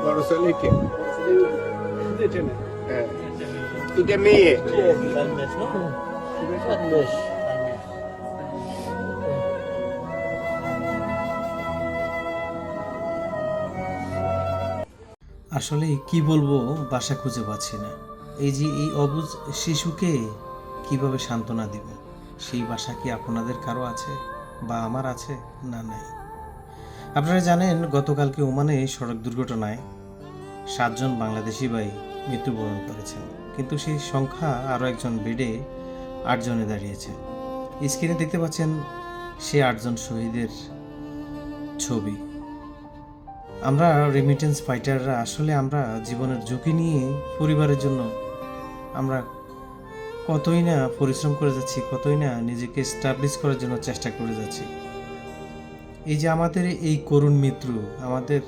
বড় ছেলে এটা মেয়ে আসলে কি বলবো, বাসা খুঁজে পাচ্ছি না। এই যে এই অবুঝ শিশুকে কিভাবে সান্ত্বনা দিব, সেই বাসা কি আপনাদের কারো আছে বা আমার আছে? না, নাই। আপনারা জানেন গতকালকে ওমানে সড়ক দুর্ঘটনায় 7 জন বাংলাদেশি ভাই মৃত্যুবরণ করেছেন, কিন্তু সেই সংখ্যা আরও একজন বেড়ে 8 জনে দাঁড়িয়েছে। স্ক্রিনে দেখতে পাচ্ছেন সে 8 জন শহীদের ছবি। আমরা রেমিটেন্স ফাইটাররা আসলে আমরা জীবনের ঝুঁকি নিয়ে পরিবারের জন্য আমরা কতই না পরিশ্রম করে যাচ্ছি, কতই না নিজেকে এস্টাবলিশ করার জন্য চেষ্টা করে যাচ্ছি। এই যে আমাদের এই করুণ মৃত্যু, আমাদের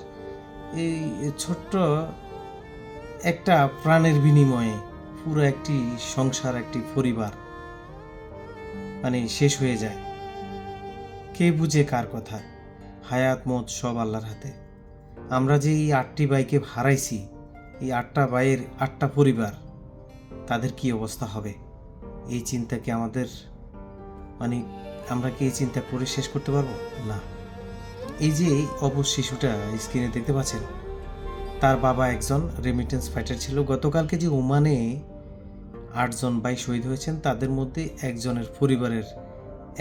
এই ছোট্ট একটা প্রাণের বিনিময়ে পুরো একটি সংসার, একটি পরিবার মানে শেষ হয়ে যায়। কে বুঝে কার কথা? হায়াত মত সব আল্লাহর হাতে। আমরা যে এই 8টি ভাইকে হারাইছি, এই 8টা ভাইয়ের 8টা পরিবার, তাদের কি অবস্থা হবে? এই চিন্তা কি আমাদের মানে আমরা কি এই চিন্তা করে শেষ করতে পারবো? না। এই যে অবশ শিশুটা স্ক্রিনে দেখতে পাচ্ছেন, তার বাবা একজন রেমিটেন্স ফাইটার ছিল। গতকালকে যে ওমানে 8 জন ভাই শহীদ হয়েছেন, তাদের মধ্যে একজনের পরিবারের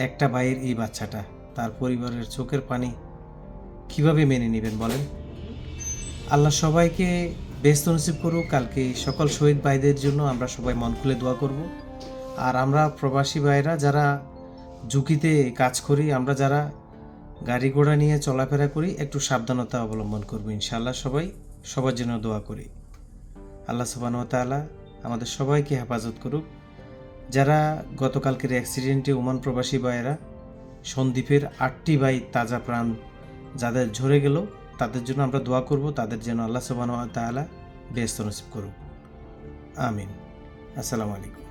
একটা ভাইয়ের এই বাচ্চাটা, তার পরিবারের চোখের পানি কিভাবে মেনে নেবেন বলেন? আল্লাহ সবাইকে বেহেশত নসিব করুক। কালকে সকল শহীদ ভাইদের জন্য আমরা সবাই মন খুলে দোয়া করব। আর আমরা প্রবাসী ভাইরা যারা ঝুঁকিতে কাজ করি, আমরা যারা গাড়ি ঘোড়া নিয়ে চলাফেরা করি, একটু সাবধানতা অবলম্বন করব ইনশাআল্লাহ। সবার জন্য দোয়া করি। আল্লাহ সুবহানাহু ওয়া তাআলা আমাদের সবাইকে হেফাজত করুক। যারা গতকালকের অ্যাক্সিডেন্টে ওমান প্রবাসী ভাইয়েরা, সন্দ্বীপের 8টি ভাই তাজা প্রাণ যাদের ঝরে গেল, তাদের জন্য আমরা দোয়া করব, তাদের যেন আল্লাহ সুবহানাহু ওয়া তাআলা বেহেশত নসিব করুক। আমিন। আসসালামু আলাইকুম।